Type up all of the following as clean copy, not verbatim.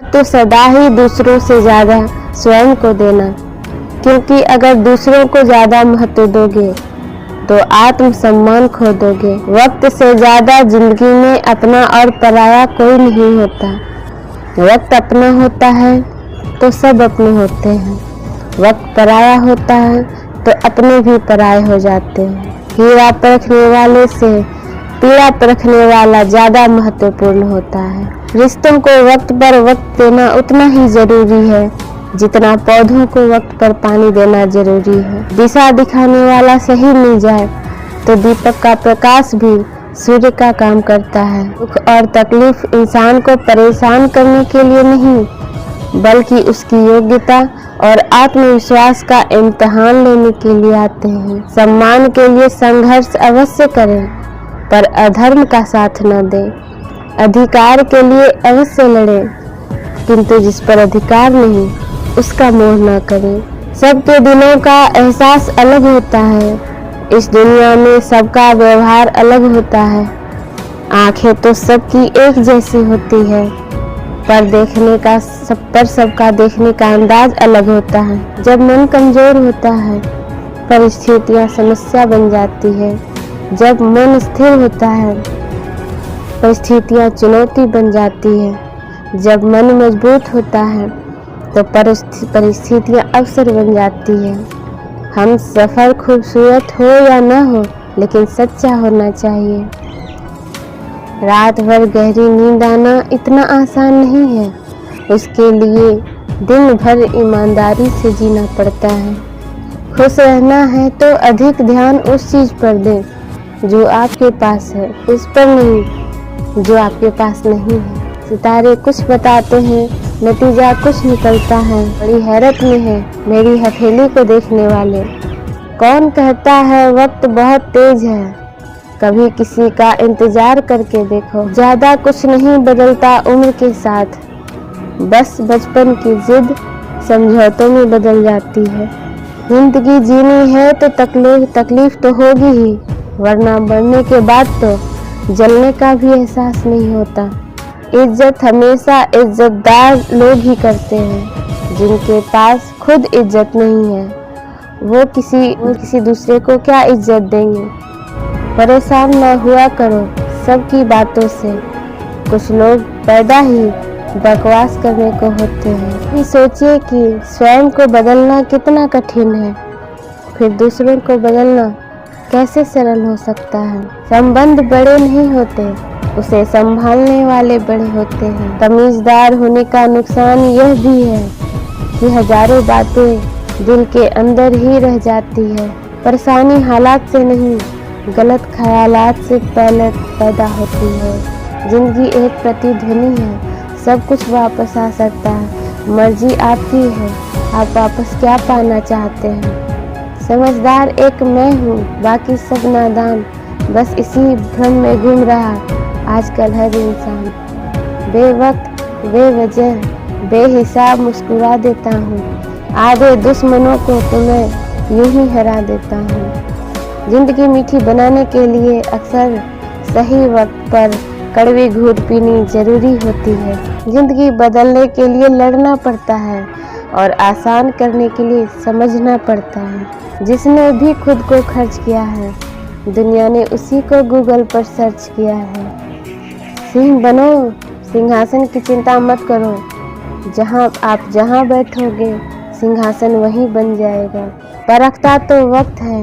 तो सदा ही दूसरों से ज़्यादा स्वयं को देना, क्योंकि अगर दूसरों को ज़्यादा महत्व दोगे तो आत्म सम्मान खो दोगे। वक्त से ज़्यादा जिंदगी में अपना और पराया कोई नहीं होता। वक्त अपना होता है तो सब अपने होते हैं, वक्त पराया होता है तो अपने भी पराए हो जाते हैं। हीरा परखने वाले से पीड़ा परखने वाला ज़्यादा महत्वपूर्ण होता है। रिश्तों को वक्त पर वक्त देना उतना ही ज़रूरी है जितना पौधों को वक्त पर पानी देना जरूरी है। दिशा दिखाने वाला सही मिल जाए तो दीपक का प्रकाश भी सूर्य का काम करता है। दुख और तकलीफ इंसान को परेशान करने के लिए नहीं, बल्कि उसकी योग्यता और आत्मविश्वास का इम्तिहान लेने के लिए आते हैं। सम्मान के लिए संघर्ष अवश्य करें, पर अधर्म का साथ न दें। अधिकार के लिए अवश्य लड़ें, किंतु जिस पर अधिकार नहीं उसका मोह न करें। सबके दिलों का एहसास अलग होता है। इस दुनिया में सबका व्यवहार अलग होता है। आंखें तो सबकी एक जैसी होती है, पर सबका देखने का अंदाज अलग होता है। जब मन कमजोर होता है परिस्थितियां समस्या बन जाती है। जब मन स्थिर होता है परिस्थितियां चुनौती बन जाती है। जब मन मजबूत होता है तो परिस्थितियां अवसर बन जाती है। हम सफ़र खूबसूरत हो या न हो, लेकिन सच्चा होना चाहिए। रात भर गहरी नींद आना इतना आसान नहीं है, उसके लिए दिन भर ईमानदारी से जीना पड़ता है। खुश रहना है तो अधिक ध्यान उस चीज़ पर दें जो आपके पास है, उस पर नहीं जो आपके पास नहीं है। सितारे कुछ बताते हैं, नतीजा कुछ निकलता है। बड़ी हैरत में है मेरी हथेली को देखने वाले। कौन कहता है वक्त बहुत तेज है, कभी किसी का इंतजार करके देखो। ज़्यादा कुछ नहीं बदलता उम्र के साथ, बस बचपन की जिद समझौतों में बदल जाती है। जिंदगी जीनी है तो तकलीफ तो होगी ही, वरना बढ़ने के बाद तो जलने का भी एहसास नहीं होता। इज्जत हमेशा इज्जतदार लोग ही करते हैं। जिनके पास खुद इज्जत नहीं है वो किसी दूसरे को क्या इज्जत देंगे। परेशान ना हुआ करो सबकी बातों से। कुछ लोग पैदा ही बकवास करने को होते हैं। सोचिए कि स्वयं को बदलना कितना कठिन है, फिर दूसरों को बदलना कैसे सरल हो सकता है। संबंध बड़े नहीं होते, उसे संभालने वाले बड़े होते हैं। तमीज़दार होने का नुकसान यह भी है कि हजारों बातें दिल के अंदर ही रह जाती है। परेशानी हालात से नहीं, गलत ख्यालात से पहले पैदा होती है। जिंदगी एक प्रतिध्वनि है, सब कुछ वापस आ सकता है। मर्जी आपकी है, आप वापस क्या पाना चाहते हैं। समझदार एक मैं हूँ, बाकी सब नादान। बस इसी भ्रम में घूम रहा आजकल हर इंसान। बेवक्त बेवजह बेहिसाब मुस्कुरा देता हूँ। आधे दुश्मनों को तो मैं यूं ही हरा देता हूँ। जिंदगी मीठी बनाने के लिए अक्सर सही वक्त पर कड़वी घूंट पीनी जरूरी होती है। जिंदगी बदलने के लिए लड़ना पड़ता है और आसान करने के लिए समझना पड़ता है। जिसने भी खुद को खर्च किया है, दुनिया ने उसी को गूगल पर सर्च किया है। सिंह बनो, सिंहासन की चिंता मत करो। आप जहाँ बैठोगे सिंहासन वहीं बन जाएगा। परखता तो वक्त है,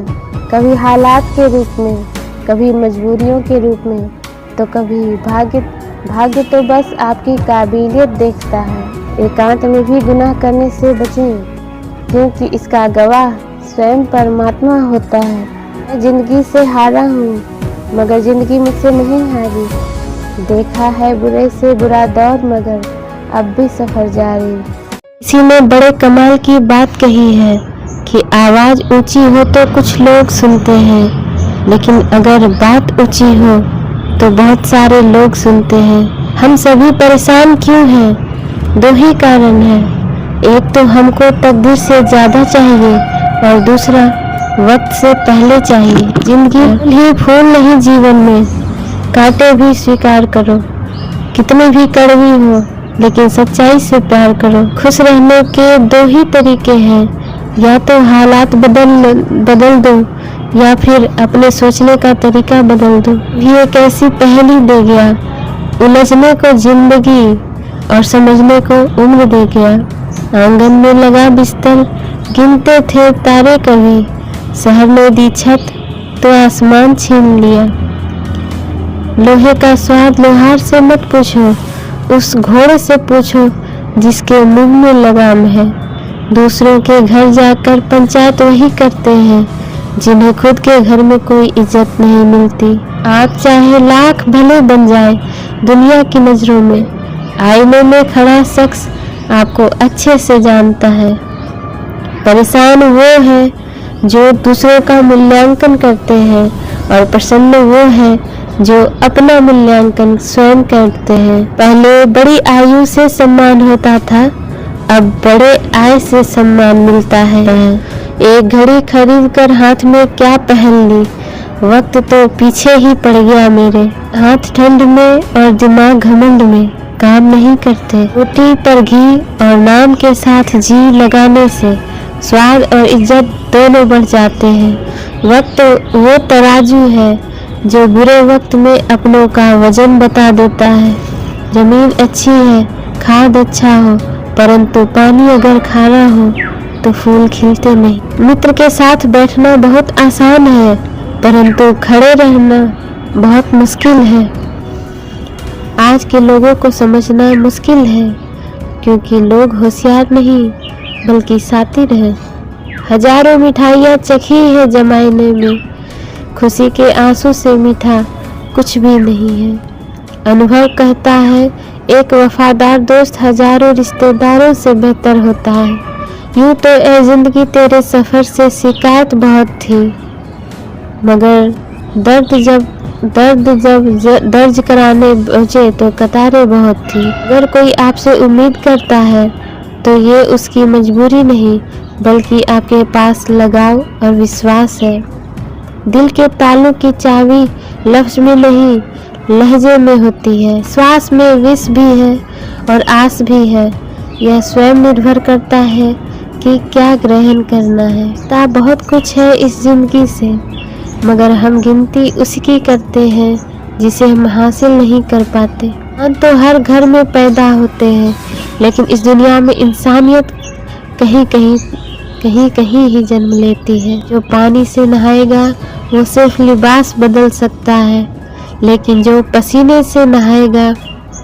कभी हालात के रूप में, कभी मजबूरियों के रूप में, तो कभी भाग्य तो बस आपकी काबिलियत देखता है। एकांत में भी गुनाह करने से बचें, क्योंकि इसका गवाह स्वयं परमात्मा होता है। मैं जिंदगी से हारा हूँ, मगर जिंदगी मुझसे नहीं हारी। देखा है बुरे से बुरा दौर, मगर अब भी सफर जारी। किसी ने बड़े कमाल की बात कही है कि आवाज ऊंची हो तो कुछ लोग सुनते हैं, लेकिन अगर बात ऊंची हो तो बहुत सारे लोग सुनते हैं। हम सभी परेशान क्यों हैं? दो ही कारण है। एक तो हमको तकदीर से ज्यादा चाहिए और दूसरा वक्त से पहले चाहिए। जिंदगी ही फूल नहीं, जीवन में कांटे भी स्वीकार करो। कितनी भी कड़वी हो लेकिन सच्चाई से प्यार करो। खुश रहने के दो ही तरीके हैं, या तो हालात बदल दो या फिर अपने सोचने का तरीका बदल दो। भी एक ऐसी पहेली दे गया, उलझने को जिंदगी और समझने को उम्र दे गया। आंगन में लगा बिस्तर, गिनते थे तारे कभी, शहर ने दी छत तो आसमान छीन लिया। लोहे का स्वाद लोहार से मत पूछो, उस घोड़े से पूछो जिसके मुंह में लगाम है। दूसरों के घर जाकर पंचायत वही करते हैं जिन्हें खुद के घर में कोई इज्जत नहीं मिलती। आप चाहे लाख भले बन जाए दुनिया की नजरों में, आईने में खड़ा शख्स आपको अच्छे से जानता है। परेशान वो है जो दूसरों का मूल्यांकन करते हैं और प्रसन्न वो है जो अपना मूल्यांकन स्वयं करते हैं। पहले बड़ी आयु से सम्मान होता था, अब बड़े आय से सम्मान मिलता है। एक घड़ी खरीद कर हाथ में क्या पहन ली, वक्त तो पीछे ही पड़ गया मेरे। हाथ ठंड में और दिमाग घमंड में काम नहीं करते। रोटी पर घी और नाम के साथ जी लगाने से स्वाद और इज्जत दोनों बढ़ जाते हैं। वक्त वो तराजू है जो बुरे वक्त में अपनों का वजन बता देता है। जमीन अच्छी है, खाद अच्छा हो, परंतु पानी अगर खारा हो तो फूल खिलते नहीं। मित्र के साथ बैठना बहुत आसान है, परंतु खड़े रहना बहुत मुश्किल है। आज के लोगों को समझना मुश्किल है, क्योंकि लोग होशियार नहीं बल्कि सातिर हैं। हजारों मिठाइयाँ चखी है जमाने में, खुशी के आंसू से मीठा कुछ भी नहीं है। अनुभव कहता है एक वफादार दोस्त हजारों रिश्तेदारों से बेहतर होता है। यूं तो ए जिंदगी तेरे सफर से शिकायत बहुत थी, मगर दर्द जब दर्ज कराने पहुंचे तो कतारें बहुत थी। अगर कोई आपसे उम्मीद करता है तो ये उसकी मजबूरी नहीं बल्कि आपके पास लगाव और विश्वास है। दिल के तालों की चाबी लफ्ज में नहीं लहजे में होती है। श्वास में विष भी है और आस भी है। यह स्वयं निर्भर करता है कि क्या ग्रहण करना है। ता बहुत कुछ है इस जिंदगी से, मगर हम गिनती उसकी करते हैं जिसे हम हासिल नहीं कर पाते। हम तो हर घर में पैदा होते हैं, लेकिन इस दुनिया में इंसानियत कहीं कहीं ही जन्म लेती है। जो पानी से नहाएगा वो सिर्फ लिबास बदल सकता है, लेकिन जो पसीने से नहाएगा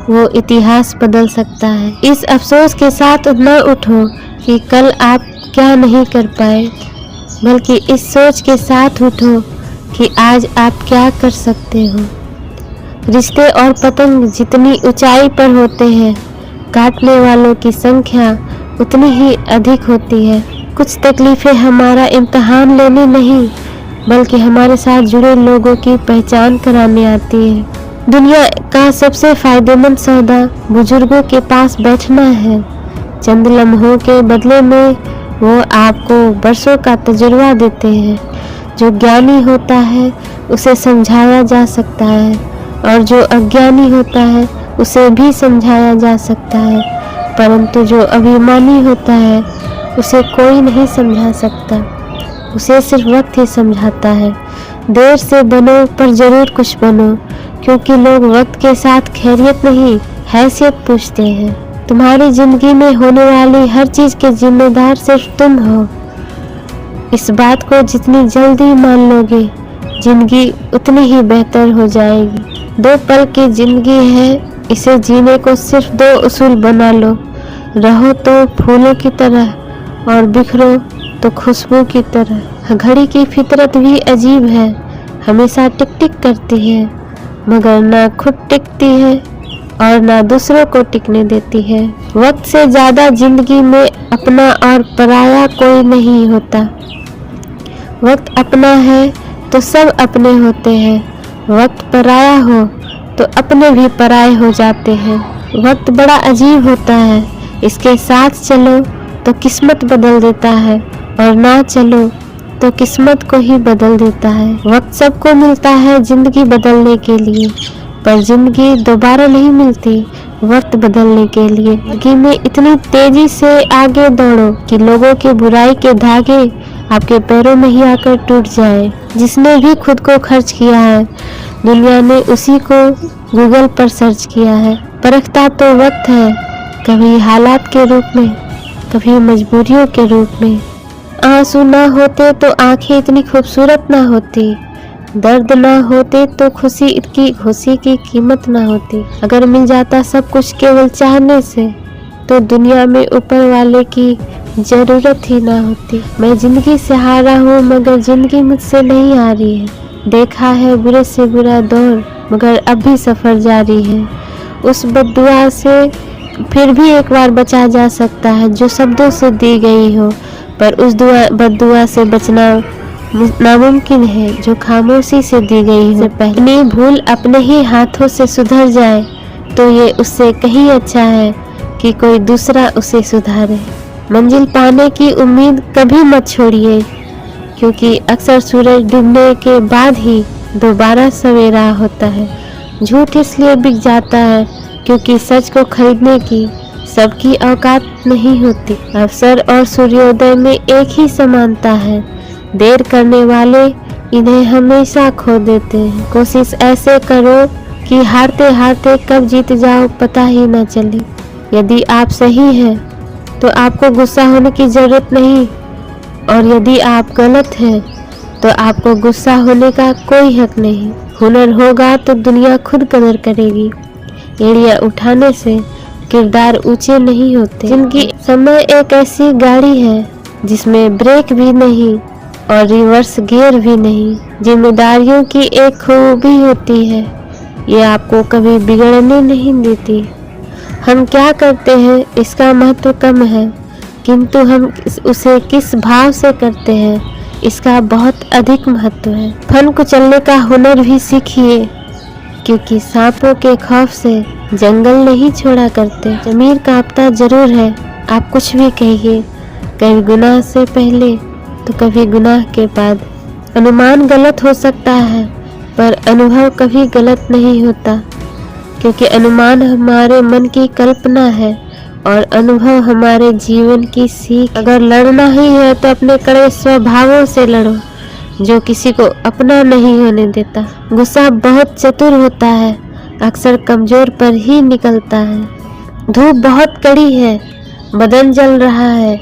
वो इतिहास बदल सकता है। इस अफसोस के साथ न उठो कि कल आप क्या नहीं कर पाए, बल्कि इस सोच के साथ उठो कि आज आप क्या कर सकते हो। रिश्ते और पतंग जितनी ऊंचाई पर होते हैं, काटने वालों की संख्या उतनी ही अधिक होती है। कुछ तकलीफें हमारा इम्तिहान लेने नहीं बल्कि हमारे साथ जुड़े लोगों की पहचान कराने आती है। दुनिया का सबसे फायदेमंद सौदा बुजुर्गों के पास बैठना है। चंद लम्हों के बदले में वो आपको बरसों का तजुर्बा देते हैं। जो ज्ञानी होता है उसे समझाया जा सकता है, और जो अज्ञानी होता है उसे भी समझाया जा सकता है, परंतु जो अभिमानी होता है उसे कोई नहीं समझा सकता। उसे सिर्फ वक्त ही समझाता है। देर से बनो पर जरूर कुछ बनो, क्योंकि लोग वक्त के साथ खैरियत नहीं हैसियत पूछते हैं। तुम्हारी जिंदगी में होने वाली हर चीज के जिम्मेदार सिर्फ तुम हो। इस बात को जितनी जल्दी मान लोगे, जिंदगी उतनी ही बेहतर हो जाएगी। 2 पल की जिंदगी है, इसे जीने को सिर्फ 2 उसूल बना लो। रहो तो फूलों की तरह और बिखरो तो खुशबू की तरह। घड़ी की फितरत भी अजीब है, हमेशा टिक टिक करती है, मगर ना खुद टिकती है और ना दूसरों को टिकने देती है। वक्त से ज्यादा जिंदगी में अपना और पराया कोई नहीं होता। वक्त अपना है तो सब अपने होते हैं, वक्त पराया हो तो अपने भी पराए हो जाते हैं। वक्त बड़ा अजीब होता है, इसके साथ चलो तो किस्मत बदल देता है और ना चलो तो किस्मत को ही बदल देता है। वक्त सबको मिलता है जिंदगी बदलने के लिए, पर जिंदगी दोबारा नहीं मिलती वक्त बदलने के लिए। जिंदगी में इतनी तेजी से आगे दौड़ो कि लोगों की बुराई के धागे आपके पैरों में ही आकर टूट जाए। जिसने भी खुद को खर्च किया है, दुनिया ने उसी को गूगल पर सर्च किया है। परखता तो वक्त है, कभी हालात के रूप में, कभी मजबूरियों के रूप में। आंसू ना होते तो आंखें इतनी खूबसूरत ना होती, दर्द ना होते तो खुशी की कीमत ना होती। अगर मिल जाता सब कुछ केवल चाहने से, तो दुनिया में ऊपर वाले की जरूरत ही ना होती। मैं जिंदगी से हारा हूँ मगर जिंदगी मुझसे नहीं हारी है। देखा है बुरे से बुरा दौर मगर अब भी सफर जारी है। उस बद्दुआ से फिर भी एक बार बचा जा सकता है जो शब्दों से दी गई हो, पर उस बद्दुआ से बचना नामुमकिन है जो खामोशी से दी गई हो। पहली भूल अपने ही हाथों से सुधर जाए तो ये उससे कहीं अच्छा है कि कोई दूसरा उसे सुधारे। मंजिल पाने की उम्मीद कभी मत छोड़िए, क्योंकि अक्सर सूरज डूबने के बाद ही दोबारा सवेरा होता है। झूठ इसलिए बिक जाता है क्योंकि सच को खरीदने की सबकी औकात नहीं होती। अवसर और सूर्योदय में एक ही समानता है, देर करने वाले इन्हें हमेशा खो देते हैं। कोशिश ऐसे करो कि हारते हारते कब जीत जाओ पता ही न चले। यदि आप सही हैं तो आपको गुस्सा होने की जरूरत नहीं, और यदि आप गलत हैं तो आपको गुस्सा होने का कोई हक नहीं। हुनर होगा तो दुनिया खुद कदर करेगी। एड़ियां उठाने से किरदार ऊंचे नहीं होते। जिनकी समय एक ऐसी गाड़ी है जिसमें ब्रेक भी नहीं और रिवर्स गियर भी नहीं। जिम्मेदारियों की एक खूबी होती है, ये आपको कभी बिगड़ने नहीं देती। हम क्या करते हैं इसका महत्व कम है, किंतु हम उसे किस भाव से करते हैं इसका बहुत अधिक महत्व है। फन कुचलने का हुनर भी सीखिए, क्योंकि सांपों के खौफ से जंगल नहीं छोड़ा करते। ज़मीर कांपता जरूर है, आप कुछ भी कहिए, कभी गुनाह से पहले तो कभी गुनाह के बाद। अनुमान गलत हो सकता है पर अनुभव कभी गलत नहीं होता, क्योंकि अनुमान हमारे मन की कल्पना है और अनुभव हमारे जीवन की सीख। अगर लड़ना ही है तो अपने कड़वे स्वभावों से लड़ो जो किसी को अपना नहीं होने देता। गुस्सा बहुत चतुर होता है, अक्सर कमजोर पर ही निकलता है। धूप बहुत कड़ी है, बदन जल रहा है,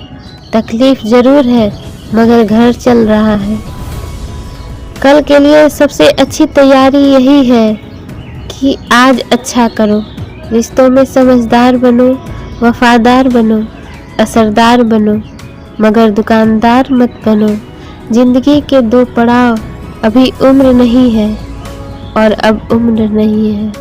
तकलीफ जरूर है मगर घर चल रहा है। कल के लिए सबसे अच्छी तैयारी यही है कि आज अच्छा करो। रिश्तों में समझदार बनो, वफादार बनो, असरदार बनो, मगर दुकानदार मत बनो। जिंदगी के दो पड़ाव, अभी उम्र नहीं है और अब उम्र नहीं है।